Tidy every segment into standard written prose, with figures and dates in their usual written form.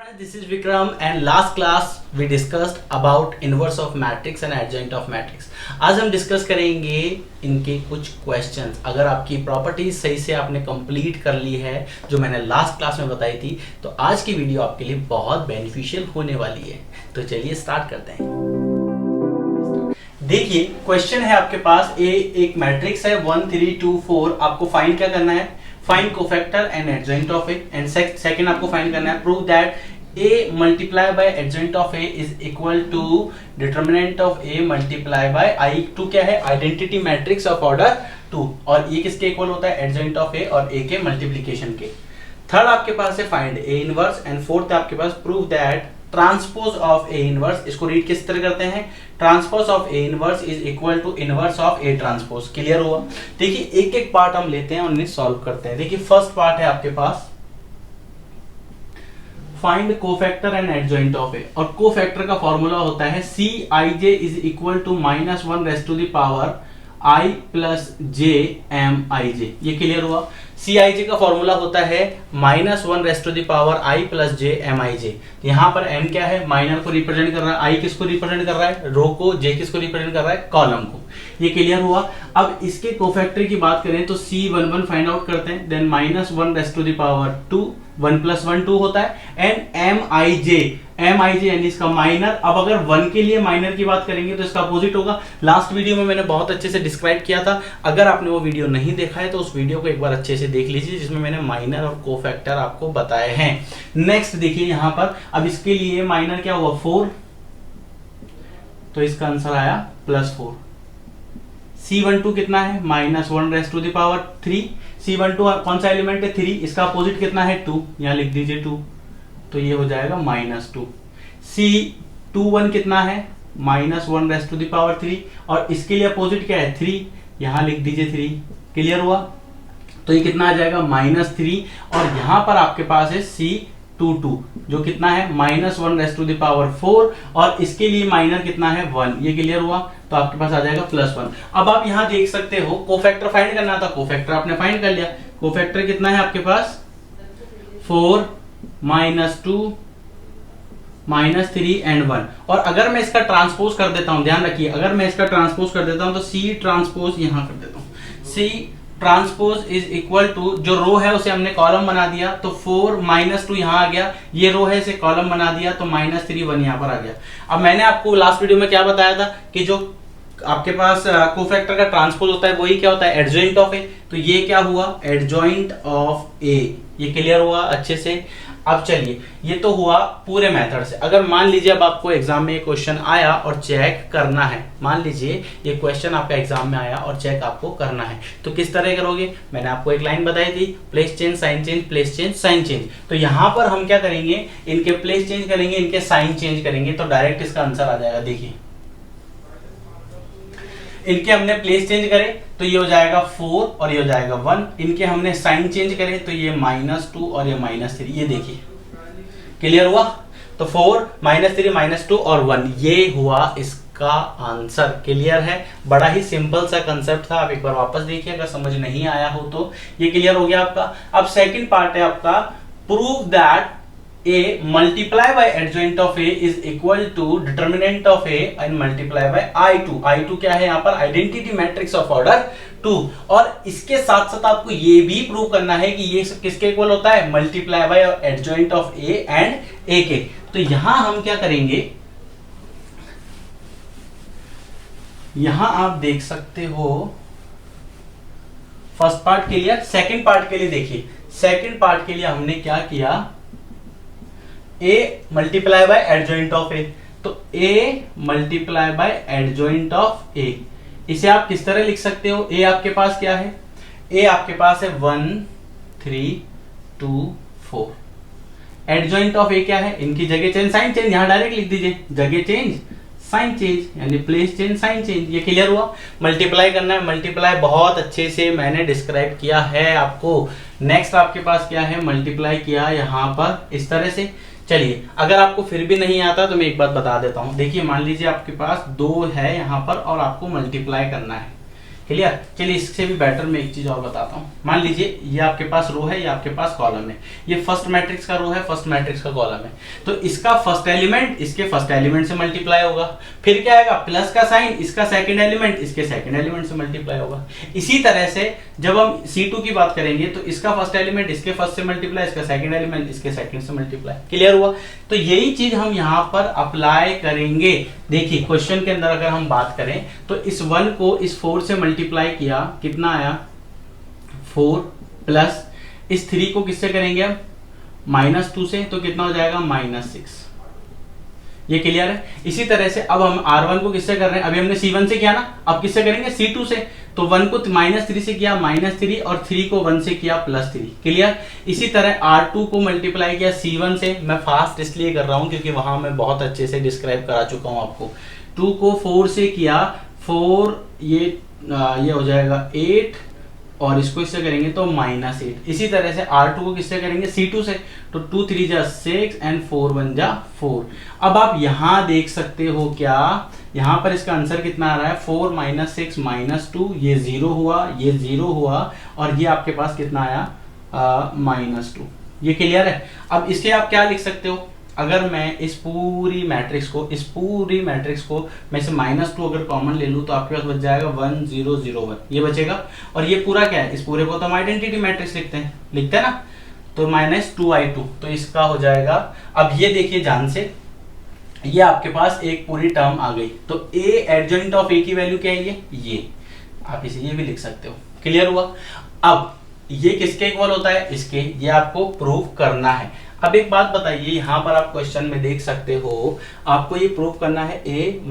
friends, this is Vikram and last class we discussed about inverse of matrix and adjoint of matrix. आज हम discuss करेंगे इनके कुछ questions. अगर आपकी प्रॉपर्टीज सही से आपने कंप्लीट कर ली है जो मैंने लास्ट क्लास में बताई थी तो आज की वीडियो आपके लिए बहुत बेनिफिशियल होने वाली है। तो चलिए स्टार्ट करते हैं। देखिए क्वेश्चन है आपके पास एक मैट्रिक्स है 1 3 2 4। आपको फाइंड क्या करना है? Find cofactor and adjoint of A. And second आपको फाइंड करना है prove that a multiply by adjoint of a is equal to determinant of a multiply by I2 क्या है? Identity matrix of order 2। और ये किसके इक्वल होता है? एडजॉइंट ऑफ a और a के मल्टीप्लिकेशन के। थर्ड आपके पास है find a inverse and fourth आपके पास prove that transpose of a inverse. इसको रीड किस तरह करते हैं? Transpose of a inverse is equal to inverse of a transpose. Clear हुआ? देखिए एक एक पार्ट हम लेते हैं और इन्हें सॉल्व करते हैं। देखिए फर्स्ट पार्ट है आपके पास find cofactor and adjoint of A. और कोफैक्टर का फॉर्मूला होता है C I J is equal to -1 raise to the power i plus J M I J. ये क्लियर हुआ? सी आई जे का फॉर्मूला होता है -1 raise to the power i plus J M I J. यहाँ पर m क्या है? माइनर को रिप्रेजेंट कर रहा है, i किसको रिप्रेजेंट कर रहा है? रो को, j किसको रिप्रेजेंट कर रहा है? कॉलम को। ये क्लियर हुआ? अब इसके कोफैक्टर की बात करें तो C11 फाइंड आउट करते हैं। Then -1 raise to the power 2, 1 + 1 2 होता है। एंड एम आई जे यानी इसका माइनर। अब अगर 1 के लिए माइनर की बात करेंगे तो इसका अपोजिट होगा। लास्ट वीडियो में मैंने बहुत अच्छे से डिस्क्राइब किया था। अगर आपने वो वीडियो नहीं देखा है तो उस वीडियो को एक बार अच्छे से देख लीजिए जिसमें मैंने माइनर और कोफैक्टर आपको बताए हैं। नेक्स्ट देखिए यहाँ पर अब इसके लिए माइनर क्या हुआ? 4, तो इसका आंसर आया +4। C12 कितना है? -1 raise to the power 3। C12 कौन सा एलिमेंट है? 3। इसका अपोजिट कितना है? 2। यहाँ लिख दीजिए 2, तो ये हो जाएगा -2। C21 कितना है? -1 रेज़ टू द पावर 3। और इसके लिए अपोजिट क्या है? 3। यहाँ लिख दीजिए 3। क्लियर हुआ? तो ये कितना आ जाएगा? -3। और यहाँ पर आपके पास है C22 जो कितना है? -1 रेज़ टू द पावर 4। और इसके लिए माइनर कितना है? 1। ये क्लियर हुआ? तो आपके पास आ जाएगा +1। अब आप यहाँ देख सकते हो कोफैक्टर फाइंड करना था, कोफैक्टर आपने फाइंड कर लिया। कोफैक्टर कितना है आपके पास? 4 -2 -3 एंड 1। और अगर मैं इसका ट्रांसपोज कर देता हूं, ध्यान रखिए, अगर मैं इसका ट्रांसपोज कर देता हूं तो C ट्रांसपोज यहां कर देता हूं। C transpose is equal to, जो रो है उसे हमने कॉलम बना दिया तो 4 -2 यहां आ गया। ये रो है इसे कॉलम बना दिया तो -3 1 यहां पर आ गया। अब मैंने आपको लास्ट वीडियो में क्या बताया था कि जो आपके पास कोफैक्टर का ट्रांसपोज होता है वही क्या होता है? एडजॉइंट ऑफ ए। तो ये क्या हुआ? एडजॉइंट ऑफ ए। ये क्लियर हुआ अच्छे से? अब चलिए ये तो हुआ पूरे मेथड से। अगर मान लीजिए अब आपको एग्जाम में ये क्वेश्चन आया और चेक करना है, मान लीजिए ये क्वेश्चन आपका एग्जाम में आया और चेक आपको करना है तो किस तरह करोगे? मैंने आपको एक लाइन बताई थी, place change sign change, place change sign change. तो यहां पर हम क्या करेंगे? इनके प्लेस चेंज करेंगे, इनके साइन चेंज करेंगे तो डायरेक्ट इसका आंसर आ जाएगा। देखिए इनके हमने प्लेस चेंज करे तो ये हो जाएगा 4 और ये हो जाएगा 1। इनके हमने साइन चेंज करे तो ये -2 और ये -3। ये देखिए क्लियर हुआ? तो 4 -3 -2 और 1 ये हुआ इसका आंसर। क्लियर है? बड़ा ही सिंपल सा कंसेप्ट था। आप एक बार वापस देखिए अगर समझ नहीं आया हो तो। ये क्लियर हो गया आपका। अब सेकंड पार्ट है आपका prove that A multiply by adjoint of A is equal to determinant of A and multiply by I2। I2 क्या है यहाँ पर? Identity matrix of order 2। और इसके साथ साथ आपको ये भी प्रूव करना है कि ये किसके इक्वल होता है? Multiply by adjoint of A and A के। तो यहां हम क्या करेंगे? यहां आप देख सकते हो first part clear. Second part के लिए देखिए, सेकंड पार्ट के लिए हमने क्या किया? A multiply by adjoint of A। तो A multiply by adjoint of A, इसे आप किस तरह लिख सकते हो? A आपके पास क्या है? A आपके पास है 1 3 2 4। एडजॉइंट ऑफ A क्या है? इनकी जगह चेंज साइन चेंज, यहां डायरेक्ट लिख दीजिए जगह चेंज साइन चेंज यानी प्लेस चेंज साइन चेंज। ये क्लियर हुआ? मल्टीप्लाई करना है, मल्टीप्लाई बहुत अच्छे से मैंने डिस्क्राइब किया है आपको। नेक्स्ट आपके पास क्या है? मल्टीप्लाई किया यहां पर इस तरह से। चलिए अगर आपको फिर भी नहीं आता तो मैं एक बात बता देता हूं। देखिए मान लीजिए आपके पास 2 है यहां पर और आपको मल्टीप्लाई करना है। क्लियर। चलिए इससे भी बेटर मैं एक चीज और बताता हूँ। मान लीजिए ये आपके पास रो है, ये आपके पास कॉलम है, ये फर्स्ट मैट्रिक्स का रो है, फर्स्ट मैट्रिक्स का कॉलम है, तो इसका फर्स्ट एलिमेंट इसके फर्स्ट एलिमेंट से मल्टीप्लाई होगा, फिर क्या आएगा प्लस का साइन, इसका सेकंड एलिमेंट इसके सेकंड एलिमेंट से मल्टीप्लाई होगा। इसी तरह से जब हम C2 की बात करेंगे तो इसका फर्स्ट एलिमेंट इसके फर्स्ट से मल्टीप्लाई, इसका सेकंड एलिमेंट इसके सेकंड से मल्टीप्लाई। क्लियर हुआ। तो यही चीज हम यहाँ पर अप्लाई करेंगे। देखिए क्वेश्चन के अंदर अगर हम बात करें तो इस 1 को इस 4 से मल्टीप्लाई किया, कितना आया 4, प्लस इस 3 को किससे करेंगे हम -2 से, तो कितना हो जाएगा -6। ये क्लियर है। इसी तरह से अब हम R1 को किससे कर रहे हैं, अभी हमने C1 से किया ना, अब किससे करेंगे C2 से। तो 1 को -3 से किया -3 और 3 को 1 से किया +3। क्लियर। इसी तरह R2 को मल्टीप्लाई किया C1 से, मैं फास्ट इसलिए कर रहा हूं क्योंकि वहां मैं बहुत अच्छे से डिस्क्राइब करा चुका हूं आपको। 2 को 4 से किया, 4 ये हो जाएगा 8 और इसको इससे करेंगे तो -8। इसी तरह से R2 को किससे करेंगे C2 से, तो 2 3 जा 6 एंड 4 1 जा 4। अब आप यहां देख सकते हो क्या, यहां पर इसका आंसर कितना आ रहा है 4 -6 -2, ये 0 हुआ, ये 0 हुआ और ये आपके पास कितना आया -2। ये क्लियर है। अब इसके आप क्या लिख सकते हो, अगर मैं इस पूरी मैट्रिक्स को मैं से -2 अगर कॉमन ले लूं तो आपके पास बच जाएगा 1 0 0 1, ये बचेगा। और ये पूरा क्या है, इस पूरे को तो हम आइडेंटिटी मैट्रिक्स लिखते हैं ना, तो -2i2, तो इसका हो जाएगा। अब ये देखिए ध्यान से, ये आपके पास एक पूरी टर्म आ गई, तो a एडजॉइंट ऑफ a की वैल्यू क्या है, ये आप इसे ये भी लिख सकते हो। क्लियर हुआ। अब ये किसके इक्वल होता है, इसके, ये आपको प्रूव करना है। अब एक बात बताइए, यहां पर आप क्वेश्चन में देख सकते हो, आपको ये प्रूव करना है a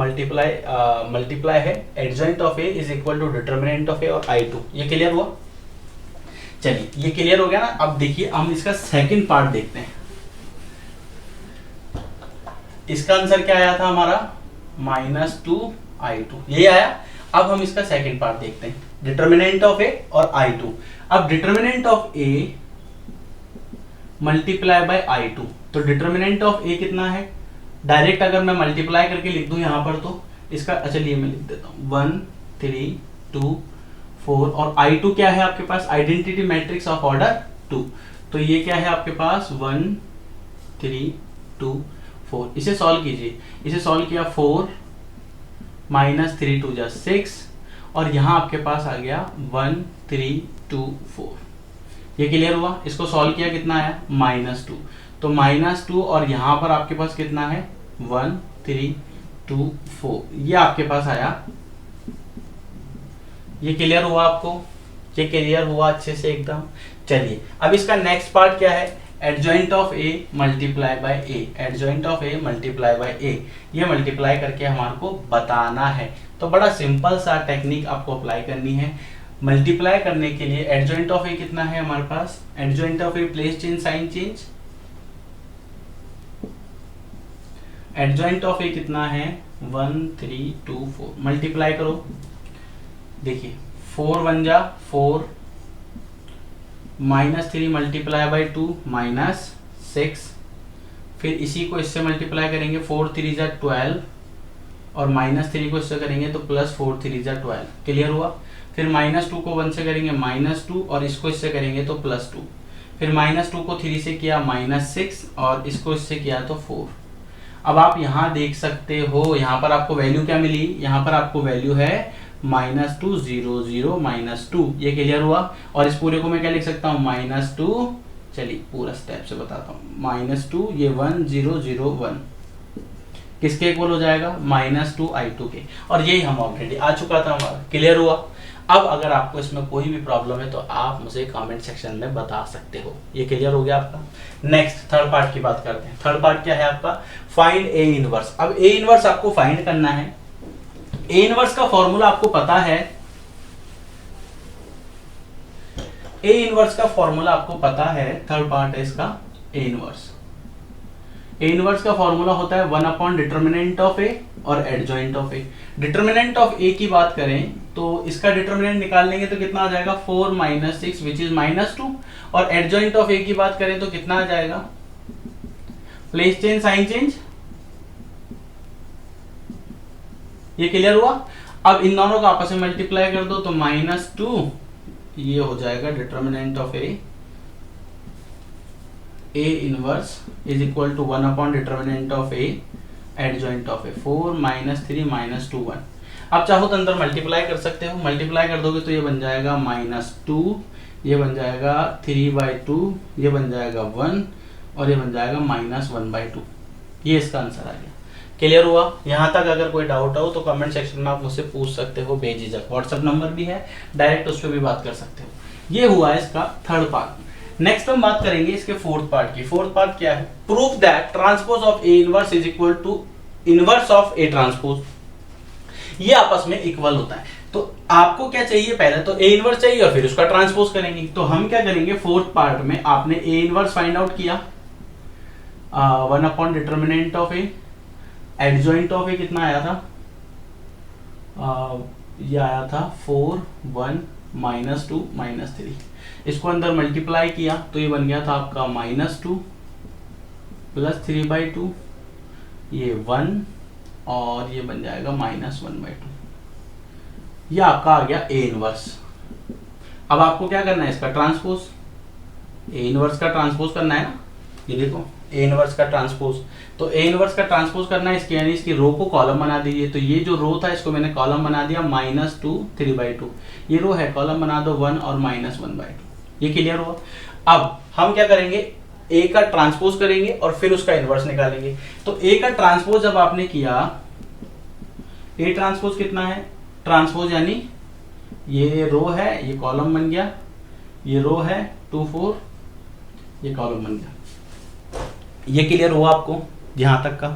मल्टीप्लाई है adjoint of a is equal to determinant of a और i2। ये क्लियर हुआ। चलिए ये क्लियर हो गया ना। अब देखिए हम इसका सेकंड पार्ट देखते हैं। इसका आंसर क्या आया था हमारा -2i2, यही आया। अब हम इसका सेकंड पार्ट देखते हैं, डिटरमिनेंट ऑफ a और i2। अब determinant of a multiply by i2, तो डिटरमिनेंट ऑफ a कितना है, डायरेक्ट अगर मैं मल्टीप्लाई करके लिख दूं यहां पर तो इसका, चलिए मैं लिख देता हूं 1 3 2 4 और i2 क्या है आपके पास, आइडेंटिटी मैट्रिक्स ऑफ ऑर्डर 2, तो ये क्या है आपके पास 1 3 2 4। इसे सॉल्व कीजिए, इसे सॉल्व किया 4 -3 2 जा 6 और यहां आपके पास आ गया 1 3 2 4। ये क्लियर हुआ। इसको सॉल्व किया कितना आया -2, तो -2 और यहां पर आपके पास कितना है 1 3 2 4, ये आपके पास आया। ये क्लियर हुआ आपको, ये क्लियर हुआ अच्छे से एकदम। चलिए अब इसका नेक्स्ट पार्ट क्या है, adjoint of a multiply by a, adjoint of a multiply by a, ये मल्टीप्लाई करके हमारे को बताना है। तो बड़ा सिंपल सा टेक्निक आपको अप्लाई करनी है मल्टीप्लाई करने के लिए। एडजॉइंट ऑफ a कितना है हमारे पास, adjoint of a place change sign change, adjoint of a कितना है 1 3 2 4, मल्टीप्लाई करो। देखिए 4 1 जा 4, -3 मल्टीप्लाई बाय 2 -6, फिर इसी को इससे मल्टीप्लाई करेंगे 4 3 जा 12 और -3 को इससे करेंगे तो +4 3 जा 12। क्लियर हुआ। फिर -2 को 1 से करेंगे -2 और इसको इससे करेंगे तो +2, फिर -2 को 3 से किया -6 और इसको इससे किया तो 4। अब आप यहां देख सकते हो, यहां पर आपको वैल्यू क्या मिली, यहां पर आपको वैल्यू है -2 0 0 -2। ये क्लियर हुआ। और इस पूरे को मैं क्या लिख सकता हूँ -2, चलिए पूरा स्टेप से बताता हूँ, -2 ये 1 0 0 1 किसके इक्वल हो जाएगा -2i2 के, और यही हम ऑलरेडी आ चुका था हमारा। क्लियर हुआ। अब अगर आपको इसमें कोई भी प्रॉब्लम है तो आप मुझे कमेंट सेक्शन में बता सकते हो। ये क्लियर हो गया आपका। नेक्स्ट थर्ड पार्ट की बात करते हैं। थर्ड पार्ट क्या है आपका, फाइंड ए इनवर्स। अब ए इनवर्स आपको फाइंड करना है। ए इनवर्स का फॉर्मूला आपको पता है, ए इनवर्स का फॉर्मूला आपको पता है। थर्ड पार्ट है इसका ए इनवर्स। ए इनवर्स का फॉर्मूला होता है 1 डिटरमिनेंट ऑफ ए और adjoint of A. Determinant of A की बात करें तो इसका डिटरमिनेंट निकाल लेंगे तो कितना आ जाएगा 4 -6 विच इज -2, और एडजॉइंट ऑफ ए की बात करें तो कितना आ जाएगा, प्लेस चेंज साइन चेंज। ये क्लियर हुआ। अब इन दोनों को आपस में मल्टीप्लाई कर दो तो -2 ये हो जाएगा determinant of A inverse is equal to 1 upon determinant of A adjoint of A 4 -3 -2 1। आप चाहो तो अंदर मल्टीप्लाई कर सकते हो, मल्टीप्लाई कर दोगे तो ये बन जाएगा -2, ये बन जाएगा 3/2, ये बन जाएगा 1 और ये बन जाएगा -1/2। ये इसका आंसर आ गया। क्लियर हुआ? यहाँ तक अगर कोई डाउट हो तो कमेंट सेक्शन में आप मुझसे पूछ सकते हो बेझिझक। व्हाट्सएप नंबर भी है, डायरेक्ट उस पर भी बात कर सकते हो। ये हुआ इसका थर्ड पार्ट। नेक्स्ट हम बात करेंगे इसके फोर्थ पार्ट की। फोर्थ पार्ट क्या है? Proof that transpose of A inverse is equal to inverse of A transpose. ये आपस में इक्वल होता है। तो आपको क्या चाहिए? पहले तो ए इनवर्स चाहिए और फिर उसका ट्रांसपोज करेंगे। तो हम क्या करेंगे? फोर्थ पार्ट में आपने ए इनवर्स फाइंड आउट किया, 1 upon determinant of A, adjoint of A कितना आया था? ये आया था 4 1 -2 -3। इसको अंदर मल्टीप्लाई किया तो ये बन गया था आपका -2 प्लस 3/2, ये 1 और ये बन जाएगा -1/2। ये आपका आ गया ए इनवर्स। अब आपको क्या करना है? इसका ट्रांसपोज, ए इनवर्स का ट्रांसपोज करना है ना। ये देखो ए इनवर्स का ट्रांसपोज, तो ए इनवर्स का ट्रांसपोज करना है इसकी, यानी इसकी रो को कॉलम बना दीजिए। तो ये जो रो था इसको मैंने कॉलम बना दिया, -2 3/2। ये रो है, कॉलम बना दो 1 और -1/2। ये क्लियर हुआ? अब हम क्या करेंगे? ए का ट्रांसपोज करेंगे और फिर उसका इनवर्स निकालेंगे। तो ए का ट्रांसपोज जब आपने किया, ए ट्रांसपोज कितना है? ट्रांसपोज यानी ये रो है, ये कॉलम बन गया, ये रो है 2 4, ये कॉलम बन गया। ये क्लियर हुआ आपको यहां तक का?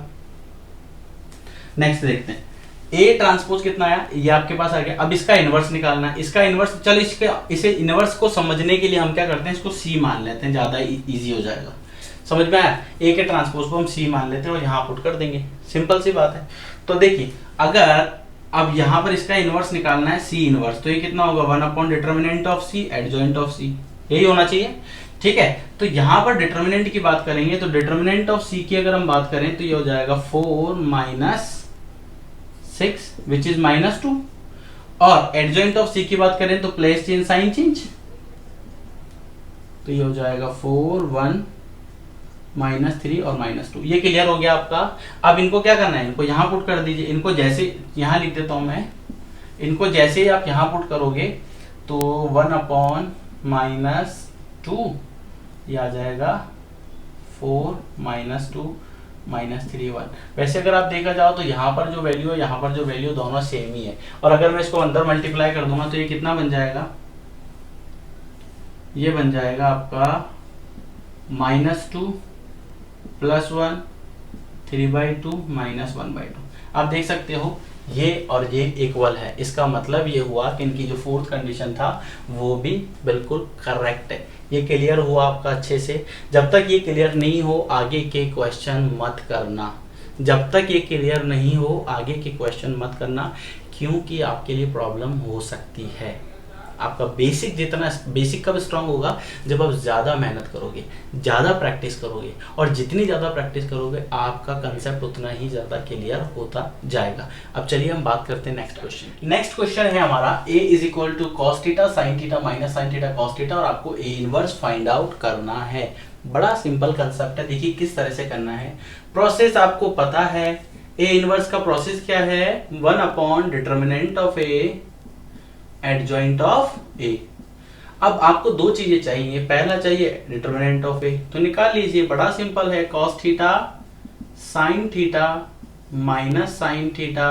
नेक्स्ट देखते हैं ए ट्रांसपोज कितना आया, ये आपके पास आ गया। अब इसका इनवर्स निकालना है। इसका इनवर्स, चलो इसे इनवर्स को समझने के लिए हम क्या करते हैं? इसको सी मान लेते हैं, ज्यादा इजी हो जाएगा। समझ में आया? ए के ट्रांसपोज को हम सी मान लेते हैं और यहाँ पुट कर देंगे। सिंपल सी बात है। तो देखिए, अगर अब यहाँ पर इसका इनवर्स निकालना है सी इनवर्स, तो ये कितना होगा? 1 upon determinant of C adjoint of C, यही होना चाहिए। ठीक है, तो यहां पर डिटर्मिनेंट की बात करेंगे तो डिटर्मिनेंट ऑफ सी की अगर हम बात करें तो ये हो जाएगा 4 -6 विच इज -2। और एडजॉइंट ऑफ सी की बात करें तो प्लेस चेंज साइन चेंज, तो ये हो जाएगा 4 1 -3 और -2। ये क्लियर हो गया आपका। अब इनको क्या करना है? इनको यहां पुट कर दीजिए। इनको जैसे यहां लिख देता हूं मैं, इनको जैसे ही आप यहां पुट करोगे तो 1 अपॉन -2 ये आ जाएगा 4 -2 -3 1। वैसे अगर आप देखा जाओ तो यहाँ पर जो वैल्यू है, यहाँ पर जो वैल्यू, दोनों सेम ही है। और अगर मैं इसको अंदर मल्टीप्लाई कर दूंगा तो ये कितना बन जाएगा? ये बन जाएगा आपका -2 +1 3/2 -1/2। आप देख सकते हो ये और ये इक्वल है। इसका मतलब ये हुआ कि इनकी जो फोर्थ कंडीशन था वो भी बिल्कुल करेक्ट है। ये क्लियर हुआ आपका अच्छे से? जब तक ये क्लियर नहीं हो आगे के क्वेश्चन मत करना। जब तक ये क्लियर नहीं हो आगे के क्वेश्चन मत करना, क्योंकि आपके लिए प्रॉब्लम हो सकती है। आपका बेसिक जितना बेसिक कब स्ट्रांग होगा? जब आप ज़्यादा मेहनत करोगे, ज़्यादा प्रैक्टिस करोगे, और जितनी ज़्यादा प्रैक्टिस करोगे आपका कंसेप्ट उतना ही ज़्यादा क्लियर होता जाएगा। अब चलिए हम बात करते हैं नेक्स्ट क्वेश्चन। नेक्स्ट क्वेश्चन है हमारा a is equal to cos theta sine theta minus sine theta cos theta, और आपको a इनवर्स फाइंड आउट करना है। बड़ा सिंपल कंसेप्ट है। देखिए किस तरह से करना है। प्रोसेस आपको पता है, a इनवर्स का प्रोसेस क्या है? 1 upon determinant of a adjoint of A. अब आपको दो चीजें चाहिए। पहला चाहिए डिटर्मिनेंट ऑफ ए, तो निकाल लीजिए, बड़ा सिंपल है। Cos theta sine theta minus sine theta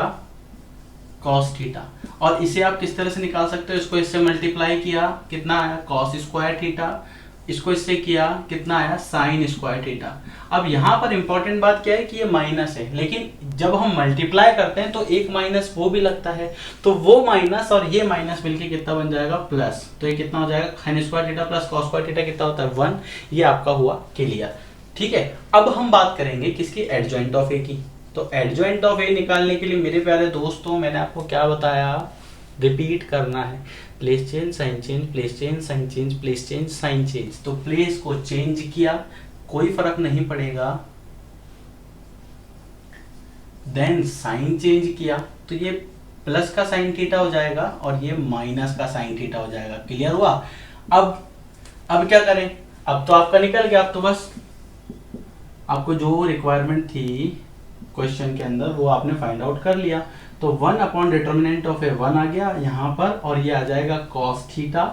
cos theta. और इसे आप किस तरह से निकाल सकते हो? इसको इससे मल्टीप्लाई किया, कितना आया? Cos square theta. इसको इससे किया, कितना आया? Sine square theta. अब यहाँ पर इंपॉर्टेंट बात क्या है कि ये माइनस है, लेकिन जब हम मल्टीप्लाई करते हैं तो एक माइनस वो भी लगता है, तो वो माइनस और ये माइनस मिलके कितना बन जाएगा? प्लस। तो ये कितना हो जाएगा? Sine square theta plus cos square theta कितना होता है? 1। ये आपका हुआ क्लियर। ठीक है, अब हम बात करेंगे किसकी? एडजॉइंट ऑफ ए की। तो एडजॉइंट ऑफ ए निकालने के लिए मेरे प्यारे दोस्तों मैंने आपको क्या बताया? रिपीट करना है। Place change sign change, place change sign change, place change sign change. तो प्लेस को चेंज किया, कोई फर्क नहीं पड़ेगा। देन साइन चेंज किया, तो ये प्लस का साइन थीटा हो जाएगा और ये माइनस का साइन थीटा हो जाएगा। क्लियर हुआ? अब क्या करें? अब तो आपका निकल गया। अब तो बस आपको जो रिक्वायरमेंट थी क्वेश्चन के अंदर वो आपने फाइंड आउट कर लिया। तो 1 अपॉन डिटर्मिनेंट ऑफ ए 1 आ गया यहाँ पर, और ये आ जाएगा cos theta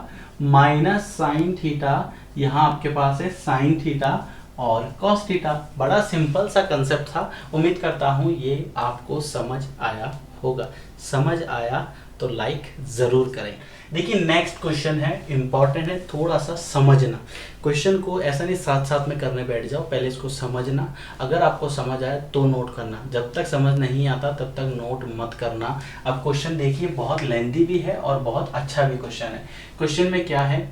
minus sine theta. यहाँ आपके पास है साइन थीटा और कॉस थीटा। बड़ा सिंपल सा कंसेप्ट था। उम्मीद करता हूँ ये आपको समझ आया होगा। समझ आया तो लाइक जरूर करें। देखिए नेक्स्ट क्वेश्चन है, इंपॉर्टेंट है, थोड़ा सा समझना। क्वेश्चन को ऐसा नहीं साथ साथ में करने बैठ जाओ, पहले इसको समझना। अगर आपको समझ आया तो नोट करना, जब तक समझ नहीं आता तब तक नोट मत करना। अब क्वेश्चन देखिए, बहुत लेंथी भी है और बहुत अच्छा भी क्वेश्चन है। क्वेश्चन में क्या है,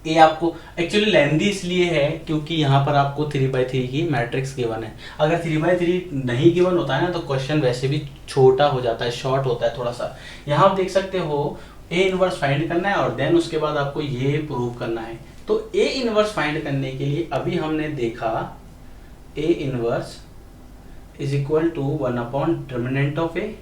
ये आपको एक्चुअली लेंथी इसलिए है क्योंकि यहाँ पर आपको 3/3 की मैट्रिक्स गिवन है। अगर 3/3 नहीं गिवन होता है ना तो क्वेश्चन वैसे भी छोटा हो जाता है, शॉर्ट होता है थोड़ा सा। यहाँ आप देख सकते हो ए इनवर्स फाइंड करना है और देन उसके बाद आपको ये प्रूव करना है। तो ए इनवर्स फाइंड करने के लिए अभी हमने देखा A inverse is equal to 1 upon determinant of A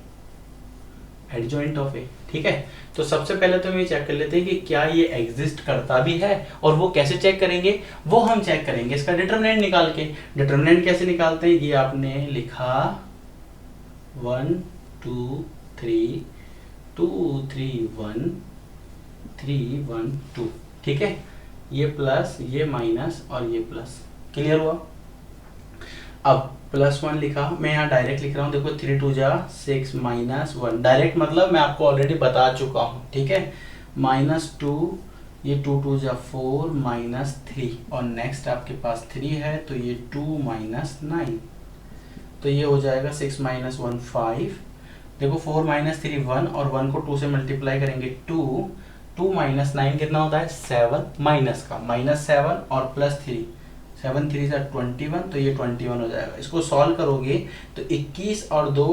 adjoint of A. ठीक है, तो सबसे पहले तो हम ये चेक कर लेते हैं कि क्या ये एग्जिस्ट करता भी है, और वो कैसे चेक करेंगे वो हम चेक करेंगे इसका डिटरमिनेंट निकाल के। डिटरमिनेंट कैसे निकालते हैं, ये आपने लिखा 1 2 3 2 3 1 3 1 2। ठीक है, ये प्लस ये माइनस और ये प्लस। क्लियर हुआ? अब +1 लिखा, मैं यहाँ डायरेक्ट लिख रहा हूँ। देखो 3 2 जा 6 माइनस 1, डायरेक्ट मतलब मैं आपको ऑलरेडी बता चुका हूँ। ठीक है, -2, ये 2 2 जा 4 -3, और नेक्स्ट आपके पास 3 है तो ये 2 -9, तो ये हो जाएगा 6 - 1 5। देखो 4 - 3 1, और 1 को 2 से मल्टीप्लाई करेंगे 2 2 - 9 कितना होता है 7, माइनस का -7 और +3 7 3 से 21, तो ये 21 हो जाएगा। इसको सॉल्व करोगे तो 21 और 2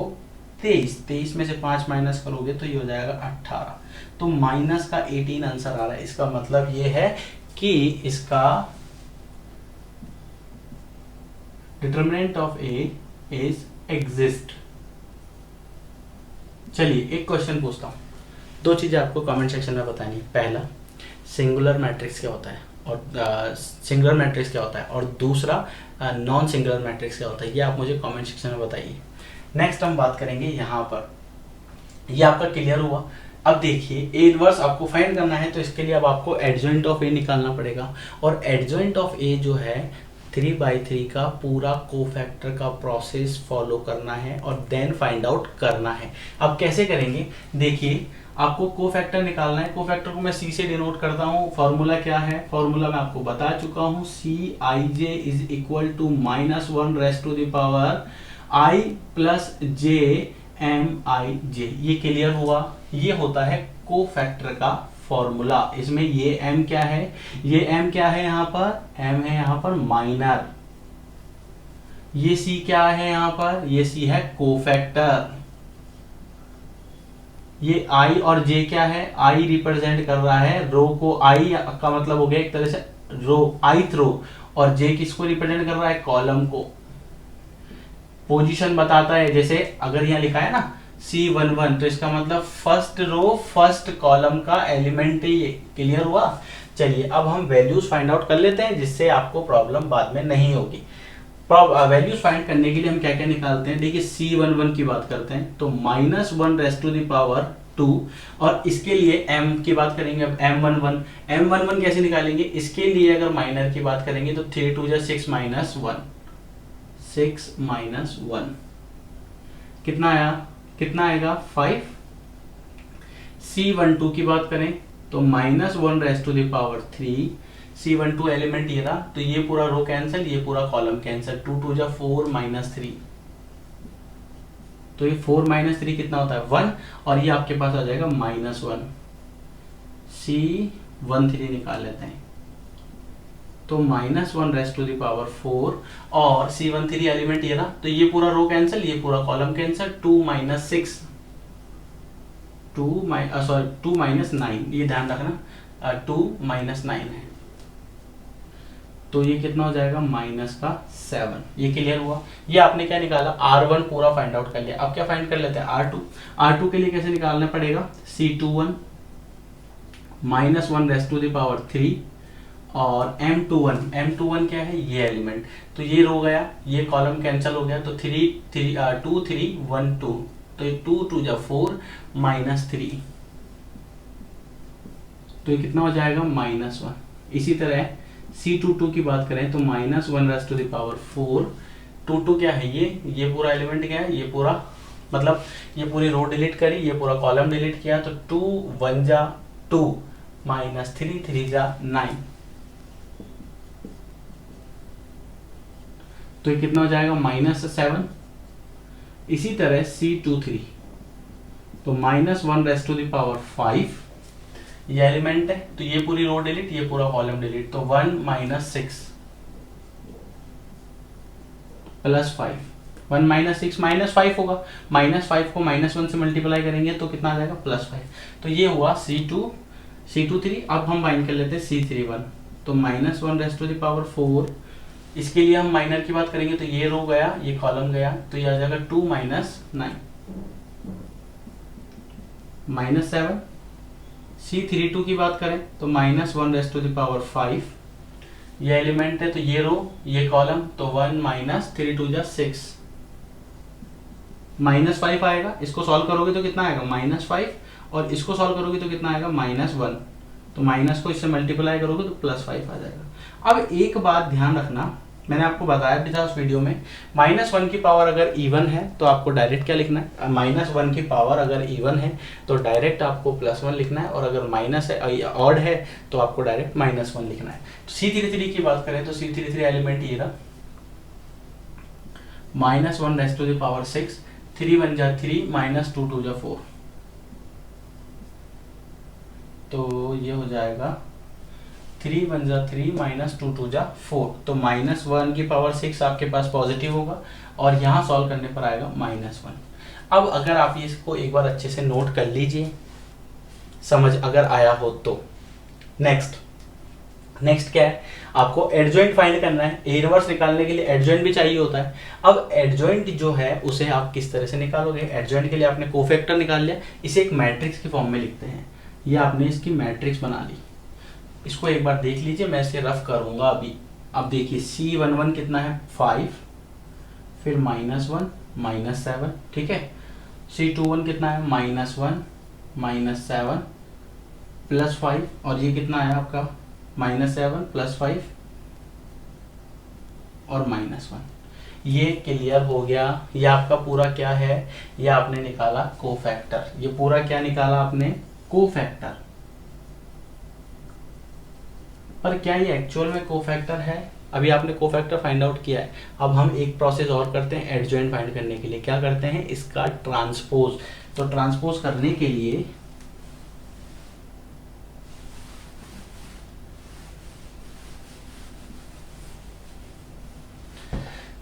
23, 23 में से 5 माइनस करोगे तो ये हो जाएगा 18, तो माइनस का 18 आंसर आ रहा है। इसका मतलब ये है कि इसका determinant of A is exist. चलिए एक क्वेश्चन पूछता हूँ। दो चीजें आपको कमेंट सेक्शन में बतानी। पहला, सिंगुलर मैट्रिक्स क्या होता है, और सिंगुलर मैट्रिक्स क्या होता है, और दूसरा नॉन सिंगुलर मैट्रिक्स क्या होता है, ये आप मुझे कमेंट सेक्शन में बताइए। नेक्स्ट हम बात करेंगे यहाँ पर, ये आपका क्लियर हुआ। अब देखिए ए इनवर्स आपको फाइंड करना है, तो इसके लिए अब आपको एडजॉइंट ऑफ ए निकालना पड़ेगा, और एडजॉइंट ऑफ ए जो है 3/3 का पूरा कोफैक्टर का प्रोसेस फॉलो करना है और देन फाइंड आउट करना है। अब कैसे करेंगे, देखिए आपको कोफैक्टर निकालना है। कोफैक्टर को मैं सी से डिनोट करता हूँ। फॉर्मूला क्या है, फॉर्मूला मैं आपको बता चुका हूँ, Cij is equal to -1 raise to the power i plus j mij। ये क्लियर हुआ? ये होता है कोफैक्टर का फॉर्मूला। इसमें ये m क्या है, ये m क्या है, यहाँ पर m है यहाँ पर माइनर, ये c क्या है यहाँ पर, ये c है कोफैक्टर, ये i और j क्या है, i रिप्रेजेंट कर रहा है रो को, i का मतलब हो गया एक तरह से रो, ith रो, और j किसको रिप्रेजेंट कर रहा है, कॉलम को, पोजीशन बताता है। जैसे अगर यहाँ लिखा है ना C11, तो इसका मतलब फर्स्ट रो फर्स्ट कॉलम का एलिमेंट है ये। क्लियर हुआ? चलिए अब हम वैल्यूज फाइंड आउट कर लेते हैं, जिससे आपको प्रॉब्लम बाद में नहीं होगी। वैल्यूज फाइंड करने के लिए हम क्या क्या निकालते हैं, देखिए C11 की बात करते हैं, तो -1 रेज़ टू द पावर 2, और इसके लिए m की बात करेंगे। अब m11 कैसे निकालेंगे, इसके लिए अगर माइनर की बात करेंगे तो 3 2 जा 6 - 1 कितना आया, कितना आएगा 5। C12 की बात करें तो -1 raise to the power 3, C12 element ये था, तो ये पूरा रो कैंसिल, ये पूरा कॉलम कैंसिल, 2 2 जा 4 -3, तो ये 4 - 3 कितना होता है 1, और ये आपके पास आ जाएगा -1। C13 निकाल लेते हैं, तो -1 रेज़ टू द पावर 4, और C13 एलिमेंट ये था, तो ये पूरा रो कैंसिल, ये पूरा कॉलम कैंसिल, 2 - 6 2 -9, ये ध्यान रखना 2 - 9 है, तो ये कितना हो जाएगा -7। ये क्लियर हुआ। ये आपने क्या निकाला, R1 पूरा फाइंड आउट कर लिया। अब क्या फाइंड कर लेते हैं, R2 के लिए कैसे निकालना पड़ेगा, C21 -1⁻³ और M21 क्या है, ये एलिमेंट। तो ये रो गया, ये कॉलम कैंसिल हो गया, तो 2 3 1 2, तो ये 2 2 जा 4 -3, तो ये कितना हो जाएगा -1। इसी तरह C22 की बात करें तो -1⁻⁴, 22 क्या है, ये पूरा एलिमेंट क्या है, ये पूरा मतलब ये पूरी रो डिलीट करी, ये पूरा कॉलम डिलीट किया, तो 2 1 जा 2 -3 3 जा 9, तो ये कितना हो जाएगा -7। इसी तरह C23 तो -1⁵, ये एलिमेंट है, तो ये पूरी रो डिलीट, ये पूरा कॉलम डिलीट, तो 1 -6 +5, 1 -6 -5 होगा, -5 को -1 से मल्टीप्लाई करेंगे तो कितना आ जाएगा, +5। तो ये हुआ C23। अब हम फाइंड कर लेते हैं C31, तो -1⁴, इसके लिए हम माइनर की बात करेंगे तो ये रो गया, ये कॉलम गया, तो ये आ जाएगा 2 -9 -7। C32 की बात करें तो -1⁵, ये एलिमेंट है, तो ये रो ये कॉलम, तो 1 -3 2 जा 6, -5 आएगा। इसको सॉल्व करोगे तो कितना आएगा, -5, और इसको सॉल्व करोगे तो कितना आएगा, -1, तो माइनस को इससे मल्टीप्लाई करोगे तो +5 आ जाएगा। अब एक बात ध्यान रखना, मैंने आपको बताया भी था उस वीडियो में, -1 की पावर अगर इवन है तो आपको डायरेक्ट क्या लिखना है, -1 की पावर अगर इवन है तो डायरेक्ट आपको +1 लिखना है, और अगर माइनस है ऑड है तो आपको डायरेक्ट -1 लिखना है। तो C33 की बात करें तो C33 एलिमेंट ये रहा, -1⁻⁶, 3 1 जा 3 -2 2 जा 4, तो ये हो जाएगा 3 1 जा 3 -2 2 जा 4, तो -1⁻⁶ आपके पास पॉजिटिव होगा, और यहाँ सॉल्व करने पर आएगा -1। अब अगर आप इसको एक बार अच्छे से नोट कर लीजिए, समझ अगर आया हो तो नेक्स्ट क्या है, आपको एडजॉइंट फाइंड करना है। ए इनवर्स निकालने के लिए एडजॉइंट भी चाहिए होता है। अब एडजॉइंट जो है उसे आप किस तरह से निकालोगे, एडजॉइंट के लिए आपने कोफैक्टर निकाल लिया, इसे एक मैट्रिक्स की फॉर्म में लिखते हैं, ये आपने इसकी मैट्रिक्स बना ली। इसको एक बार देख लीजिए, मैं इसे रफ करूंगा अभी। अब देखिए C11 कितना है, 5, फिर -1 -7, ठीक है। C21 कितना है, -1 -7 +5, और ये कितना है आपका, -7 +5 और -1। ये क्लियर हो गया। ये आपका पूरा क्या है, ये आपने निकाला कोफैक्टर। ये पूरा क्या निकाला आपने, कोफैक्टर। पर क्या ये एक्चुअल में कोफैक्टर है, अभी आपने कोफैक्टर फाइंड आउट किया है। अब हम एक प्रोसेस और करते हैं एडजॉइंट फाइंड करने के लिए। क्या करते हैं, इसका ट्रांसपोज। तो ट्रांसपोज करने के लिए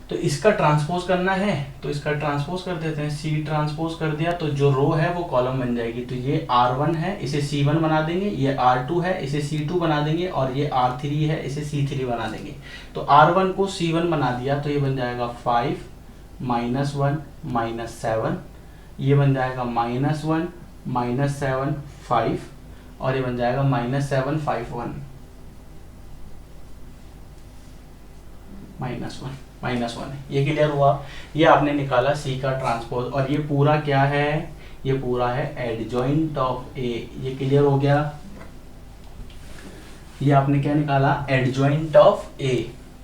तो इसका ट्रांसपोज करना है, तो इसका ट्रांसपोज कर देते हैं। C ट्रांसपोज कर दिया तो जो रो है वो कॉलम बन जाएगी। तो ये R1 है, इसे C1 बना देंगे, ये R2 है, इसे C2 बना देंगे, और ये R3 है, इसे C3 बना देंगे। तो R1 को C1 बना दिया तो ये बन जाएगा 5 -1 -7, ये बन जाएगा -1 -7 5, और ये बन जाएगा -7 5 1 -1 है। ये क्लियर हुआ। ये आपने निकाला C का ट्रांसपोज, और ये पूरा क्या है, ये पूरा है एडजॉइंट ऑफ A। ये क्लियर हो गया। ये आपने क्या निकाला, एडजॉइंट ऑफ A,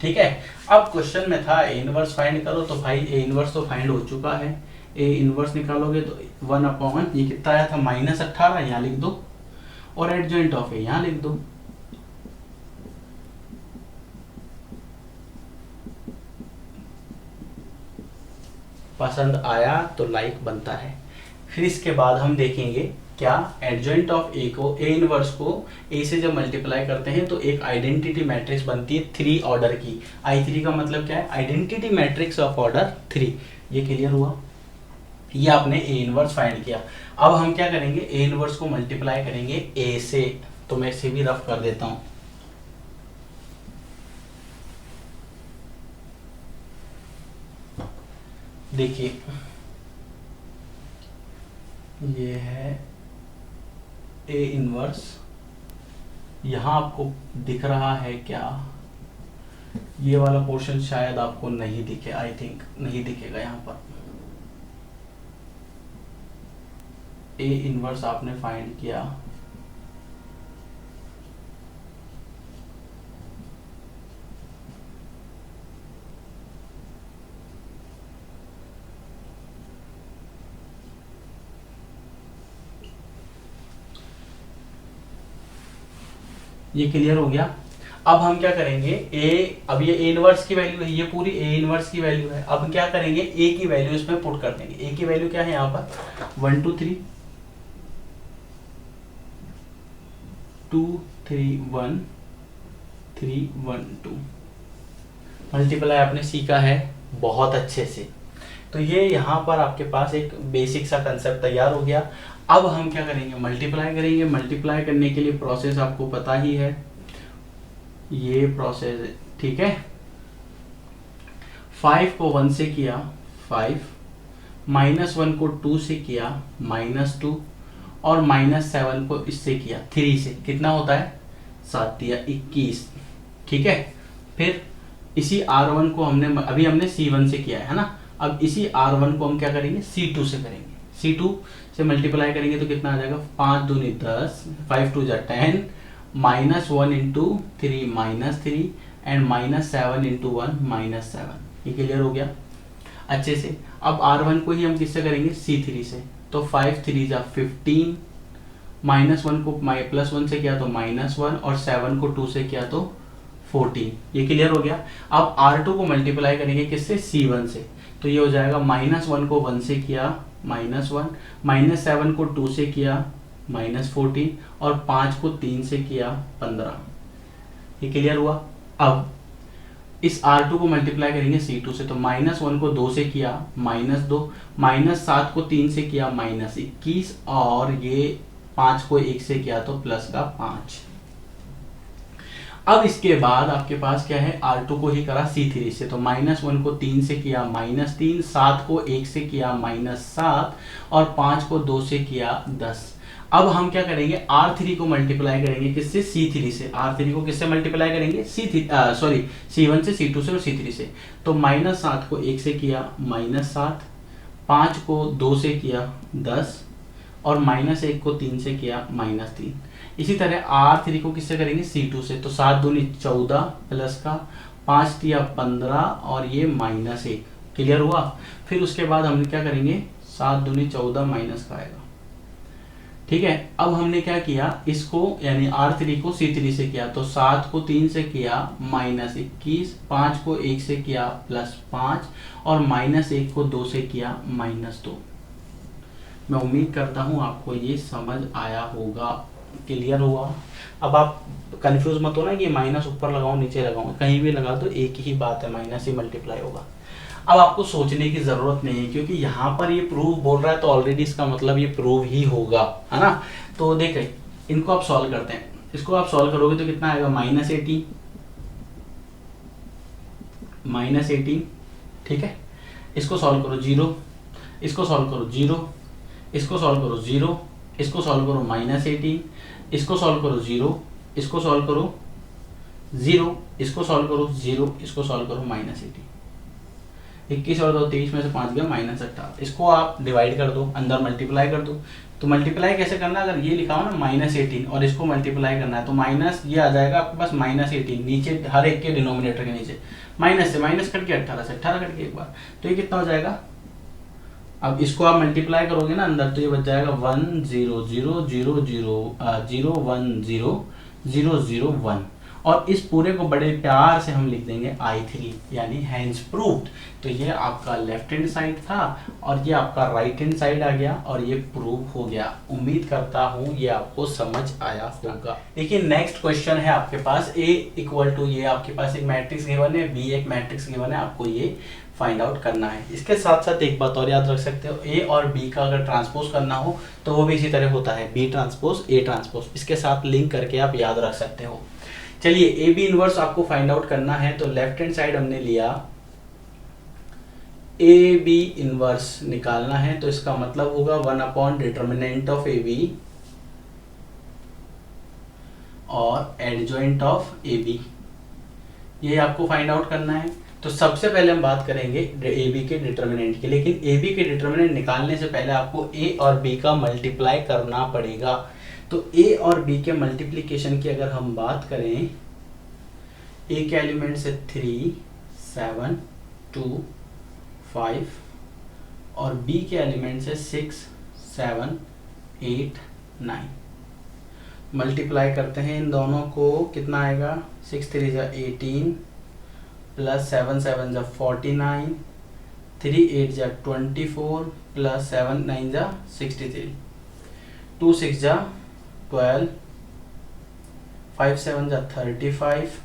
ठीक है। अब क्वेश्चन में था A इनवर्स फाइंड करो, तो भाई A इनवर्स तो फाइंड हो चुका है। A इनवर्स निकालोगे तो 1/, ये कितना आया था, -18, यहाँ लिख दो, और एडजॉइंट ऑफ A यहाँ लिख दो। पसंद आया तो लाइक बनता है। फिर इसके बाद हम देखेंगे क्या, एडजॉइंट ऑफ A को, A इनवर्स को A से जब मल्टीप्लाई करते हैं तो एक आइडेंटिटी मैट्रिक्स बनती है 3 ऑर्डर की। I3 का मतलब क्या है, आइडेंटिटी मैट्रिक्स ऑफ ऑर्डर 3। ये क्लियर हुआ। ये आपने A इनवर्स फाइंड किया। अब हम क्या करेंगे, A इनवर्स को मल्टीप्लाई करेंगे A से। तो मैं इसे भी रफ कर देता हूं। देखिए ये है ए इनवर्स, यहाँ आपको दिख रहा है क्या? ये वाला पोर्शन शायद आपको नहीं दिखे, आई थिंक नहीं दिखेगा यहाँ पर। ए इनवर्स आपने फाइंड किया, ये क्लियर हो गया। अब हम क्या करेंगे, अब ये ए इनवर्स की वैल्यू है, ये पूरी ए इनवर्स की वैल्यू है। अब क्या करेंगे, ए की वैल्यू इसमें पुट कर देंगे। ए की वैल्यू क्या है यहाँ पर, 1 2 3 2 3 1 3 1 2। मल्टीप्लाई आपने सीखा है बहुत अच्छे से। तो ये यहाँ पर आपके पास एक बेसिक सा कंसेप्ट तैयार हो गया। अब हम क्या करेंगे, मल्टीप्लाई करेंगे। मल्टीप्लाई करने के लिए प्रोसेस आपको पता ही है, ये प्रोसेस है, ठीक है। 5 को 1 से किया 5, -1 को 2 से किया -2, और -7 को इससे किया 3 से, कितना होता है 7 या 21, ठीक है। फिर इसी R1 को हमने C1 से किया है ना, अब इसी R1 को हम क्या करेंगे, C2 से करेंगे। C2 से मल्टीप्लाई करेंगे तो कितना आ जाएगा, 5 दूनी 10, 5 2 10, -1 इंटू 3 -3, एंड -7 इंटू 1 -7। ये क्लियर हो गया अच्छे से। अब R1 को ही हम किससे करेंगे, C3 से। तो 5 3 जा 15, -1 को +1 से किया तो -1, और 7 को 2 से किया तो 14। ये क्लियर हो गया। अब R2 को मल्टीप्लाई करेंगे किससे, C1 से। तो ये हो जाएगा -1 को 1 से किया -1, -7 को 2 से किया -14, और 5 को 3 से किया 15। ये क्लियर हुआ। अब इस R2 को मल्टीप्लाई करेंगे C2 से। तो -1 को 2 से किया -2, -7 को 3 से किया -21, और ये 5 को 1 से किया तो +5। अब इसके बाद आपके पास क्या है, R2 को ही करा C3 से। तो -1 को 3 से किया -3, 7 को 1 से किया -7, और 5 को 2 से किया 10। अब हम क्या करेंगे, R3 को मल्टीप्लाई करेंगे किससे, C3 से। R3 को किससे मल्टीप्लाई करेंगे, C1 से, C2 से और C3 से। तो -7 को 1 से किया -7, 5 को 2 से किया 10, और -1 को 3 से किया -3। इसी तरह R3 को किससे करेंगे, C2 से। तो 7 दूनी 14 प्लस का 5 दिया 15, और ये -1। क्लियर हुआ। फिर उसके बाद हम क्या करेंगे, 7 दूनी 14 माइनस का आएगा, ठीक है। अब हमने क्या किया, इसको यानी R3 को C3 से किया। तो 7 को 3 से किया -21, 5 को 1 से किया +5, और -1 को 2 से किया -2। मैं उम्मीद करता हूँ आपको ये समझ आया होगा, क्लियर हुआ। अब आप कंफ्यूज मत हो ना कि माइनस ऊपर लगाऊं नीचे लगाऊं, कहीं भी लगा दो एक ही बात है, माइनस ही मल्टीप्लाई होगा। अब आपको सोचने की जरूरत नहीं है, क्योंकि यहाँ पर ये प्रूव बोल रहा है तो ऑलरेडी इसका मतलब ये प्रूव ही होगा, है ना। तो देखें, इनको आप सॉल्व करते हैं। इसको आप सॉल्व करोगे तो कितना आएगा, -18, ठीक है। इसको सॉल्व करो 0, इसको सॉल्व करो 0, इसको सॉल्व करो 0, इसको सॉल्व करो -18, इसको सॉल्व करो 0, इसको सॉल्व करो 0, इसको सॉल्व करो 0, इसको सॉल्व करो -18। 21 और 2 23 में से 5 गया -18। इसको आप डिवाइड कर दो, अंदर मल्टीप्लाई कर दो। तो मल्टीप्लाई कैसे करना, अगर ये लिखा हो ना -18 और इसको मल्टीप्लाई करना है तो माइनस ये आ जाएगा आपके पास -18, नीचे हर एक के डिनोमिनेटर के नीचे माइनस से माइनस कट के 18 से 18 कट के एक बार, तो ये कितना हो जाएगा। अब इसको आप मल्टीप्लाई करोगे ना अंदर, तो ये बच जाएगा 1 0 0 0 0 0 1 0 0 0 1, और इस पूरे को बड़े प्यार से हम लिख देंगे I3, यानी हैंस प्रूव्ड। तो ये आपका लेफ्ट हैंड साइड था और ये आपका राइट हैंड साइड आ गया और ये प्रूव हो गया। उम्मीद करता हूँ ये आपको समझ आया होगा। देखिए नेक्स्ट क्वेश्चन है आपके पास A इक्वल टू, ये आपके पास एक मैट्रिक्स गिवन है, B एक मैट्रिक्स गिवन है, आपको ये फाइंड आउट करना है। इसके साथ साथ एक बात और याद रख सकते हो, A और B का अगर ट्रांसपोज करना हो तो वो भी इसी तरह होता है, B ट्रांसपोज A ट्रांसपोज, इसके साथ लिंक करके आप याद रख सकते हो। चलिए AB इनवर्स आपको फाइंड आउट करना है, तो लेफ्ट हैंड साइड हमने लिया ए बी इनवर्स निकालना है, तो इसका मतलब होगा 1 डिटर्मिनेंट ऑफ ए बी और एडजॉइंट ऑफ ए बी, ये आपको फाइंड आउट करना है। तो सबसे पहले हम बात करेंगे ए बी के डिटर्मिनेंट की, लेकिन ए बी के डिटर्मिनेंट निकालने से पहले आपको ए और बी का मल्टीप्लाई करना पड़ेगा। तो ए और बी के मल्टीप्लीकेशन की अगर हम बात करें, ए के एलिमेंट्स है 3, 7, 2, 5 और बी के एलिमेंट्स है 6, 7, 8, 9। मल्टीप्लाई करते हैं इन दोनों को, कितना आएगा, 6 3 जा 18 प्लस 7 7 जा 49, 3 8 जा 24 प्लस 7 9 जा 63, 2 6 जा 12, 5 7 जा 35,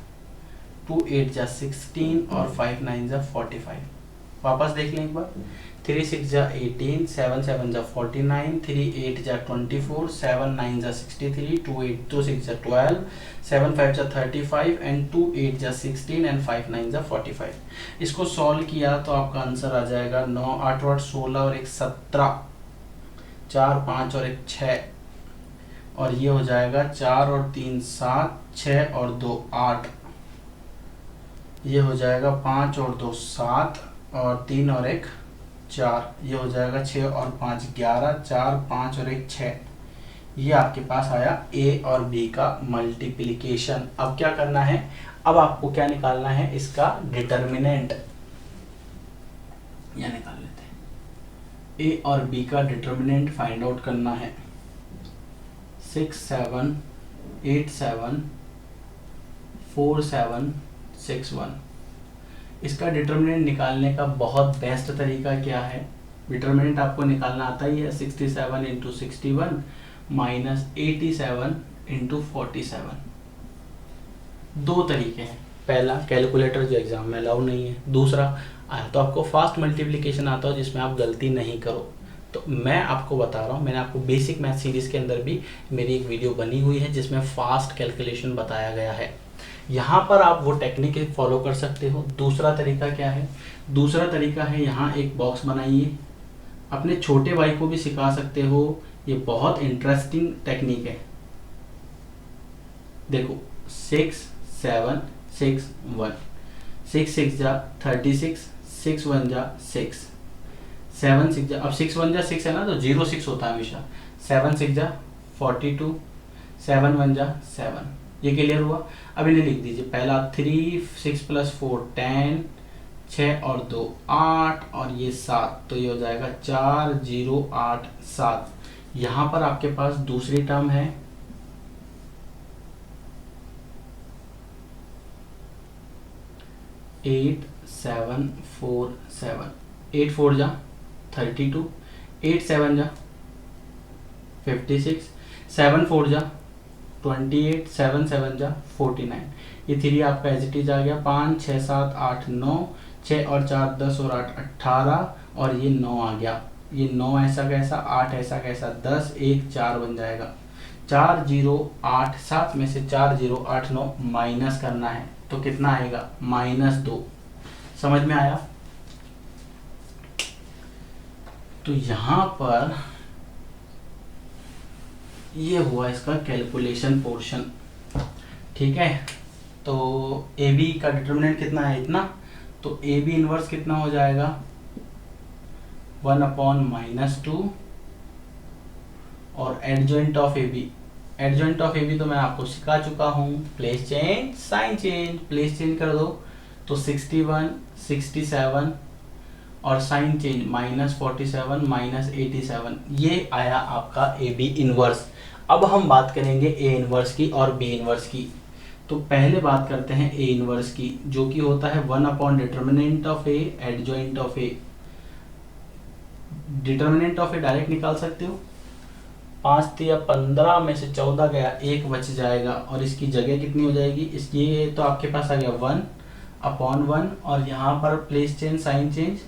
2 8 जा 16 और 5 9 जा 45। वापस देख लें एक बार, 3 6 जा 18, 7 7 जा 49, 3 8 जा 24, 7 9 जा 63, 2 6 जा 12, 7 5 जा 35 एंड 2 8 जा 16 एंड 5 9 जा 45। इसको सॉल्व किया तो आपका आंसर आ जाएगा 9 8 8 16 और 1 17, 4 5 और 1 6 और ये हो जाएगा 4 और 3 7, 6 और 2 8, ये हो जाएगा 5 और 2 7 और 3 और 1 4, ये हो जाएगा 6 और 5 11, 4 5 और 1 6। ये आपके पास आया ए और बी का मल्टीप्लिकेशन। अब क्या करना है, अब आपको क्या निकालना है, इसका डिटर्मिनेंट, या निकाल लेते हैं। ए और बी का डिटर्मिनेंट फाइंड आउट करना है। 6 7 8 7 4 7 6 1। इसका डिटर्मिनेंट निकालने का बहुत बेस्ट तरीका क्या है, डिटर्मिनेंट आपको निकालना आता ही है, 67 इंटू 61 माइनस 87 इंटू 47। दो तरीके हैं, पहला कैलकुलेटर जो एग्जाम में अलाउ नहीं है, दूसरा तो आपको फास्ट मल्टीप्लिकेशन आता हो जिसमें आप गलती नहीं करो। तो मैं आपको बता रहा हूँ, मैंने आपको बेसिक मैथ सीरीज के अंदर भी मेरी एक वीडियो बनी हुई है जिसमें फास्ट कैलकुलेशन बताया गया है, यहाँ पर आप वो टेक्निक फॉलो कर सकते हो। दूसरा तरीका क्या है, दूसरा तरीका है यहाँ एक बॉक्स बनाइए, अपने छोटे भाई को भी सिखा सकते हो, ये बहुत इंटरेस्टिंग टेक्निक है। देखो 6 7 6 1, 6 6 जा 36, 6 1 जा 6, 7 6 जा, अब 6 1 जा 6 है ना, तो 0 6 होता है हमेशा, 7 6 जा 42, 7 1 जा 7। ये क्लियर हुआ। अब इन्हें लिख दीजिए, पहला 3 6 प्लस 4 10, 6 और 2 8 और ये 7, तो ये हो जाएगा 4 0 8 7। यहाँ पर आपके पास दूसरी टर्म है 8 7 4 7, 8 4 जा 32, 8 7 जा 56, 7 4 जा 28, 7 7 जा 49। ये 3 आपका एज इट इज आ गया, 5 6 7 8 9, 6 और 4 10 और 8 18 और ये 9 आ गया। ये 9 ऐसा कैसा, 8 ऐसा कैसा, 10 1 4 बन जाएगा। 4 0 8 7 में से 4 0 8 9 माइनस करना है, तो कितना आएगा, -2। समझ में आया। तो यहाँ पर ये हुआ इसका कैलकुलेशन पोर्शन, ठीक है। तो ए बी का डिटर्मिनेंट कितना है, इतना, तो ए बी इनवर्स कितना हो जाएगा, 1/-2 और adjoint of A B, adjoint of A B तो मैं आपको सिखा चुका हूँ, place change sign change, place change कर दो तो 61 67 और साइन चेंज -47 -87, ये आया आपका ए बी इनवर्स। अब हम बात करेंगे ए इनवर्स की और बी इनवर्स की। तो पहले बात करते हैं ए इनवर्स की, जो कि होता है 1/डिटर्मिनेंट of A adjoint of A. Determinant of A direct निकाल सकते हो, 5 3 15 में से 14 गया, 1 बच जाएगा और इसकी जगह कितनी हो जाएगी, इस ये तो आपके पास आ गया 1/1 और यहाँ पर place change sign change,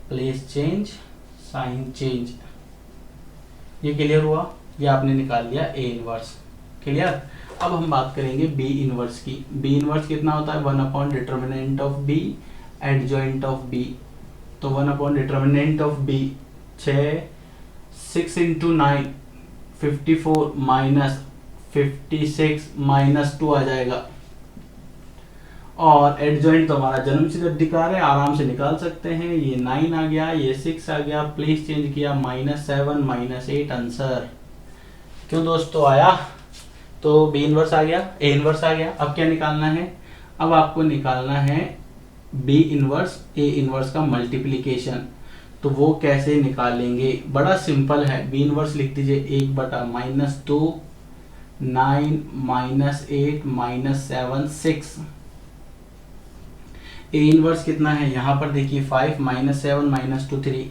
place change sign change. ये क्लियर हुआ, ये आपने निकाल लिया ए इनवर्स, क्लियर। अब हम बात करेंगे बी इनवर्स की। बी इनवर्स कितना होता है, 1/डिटर्मिनेंट of B adjoint of B. तो 1 determinant of B 6 6 into 9 54 minus 56 minus 2 आ जाएगा। और एडजॉइंट तो हमारा जन्मसिद्ध अधिकार है, आराम से निकाल सकते हैं। ये 9 आ गया, ये 6 आ गया, प्लेस चेंज किया, -7 -8 आंसर। क्यों दोस्तों आया? तो बी इनवर्स आ गया, ए इनवर्स आ गया। अब क्या निकालना है? अब आपको निकालना है बी इनवर्स ए इनवर्स का मल्टीप्लीकेशन। तो वो कैसे निकालेंगे? बड़ा सिंपल है। बी इनवर्स लिख दीजिए 1/-2 9 -8 -7 6। ए इनवर्स कितना है? यहां पर देखिए 5 -7 -2 3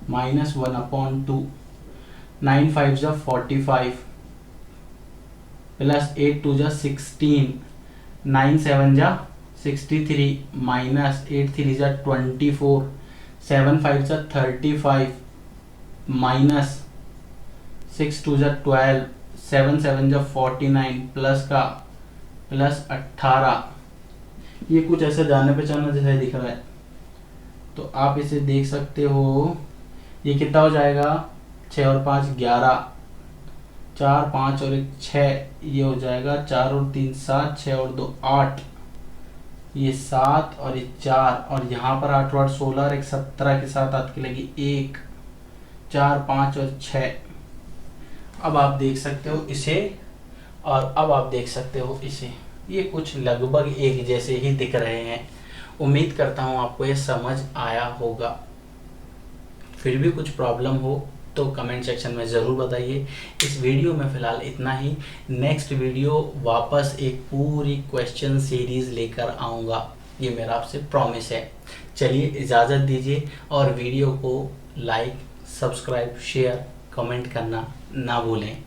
-1/2 9 5 जा 45 प्लस 8 2 जा 16 9 7 जा 63 माइनस 8 3 जा 24 7 5 जा 35 माइनस 6 2 जा 12 7 7 जा 49 प्लस का प्लस 18। ये कुछ ऐसा जाने पहचाना जैसा दिख रहा है, तो आप इसे देख सकते हो। ये कितना हो जाएगा? 6 और 5 11, 4 5 और 1 6, ये हो जाएगा 4 और 3 7, 6 और 2 8, ये 7 और ये 4, और यहाँ पर 8 और 16 और 1 17 के साथ आपकी लगी 1 4 5 और 6। अब आप देख सकते हो इसे, और अब आप देख सकते हो इसे। ये कुछ लगभग एक जैसे ही दिख रहे हैं। उम्मीद करता हूँ आपको ये समझ आया होगा। फिर भी कुछ प्रॉब्लम हो तो कमेंट सेक्शन में ज़रूर बताइए। इस वीडियो में फ़िलहाल इतना ही। नेक्स्ट वीडियो वापस एक पूरी क्वेश्चन सीरीज़ लेकर आऊँगा, ये मेरा आपसे प्रॉमिस है। चलिए इजाज़त दीजिए, और वीडियो को लाइक सब्सक्राइब शेयर कमेंट करना ना भूलें।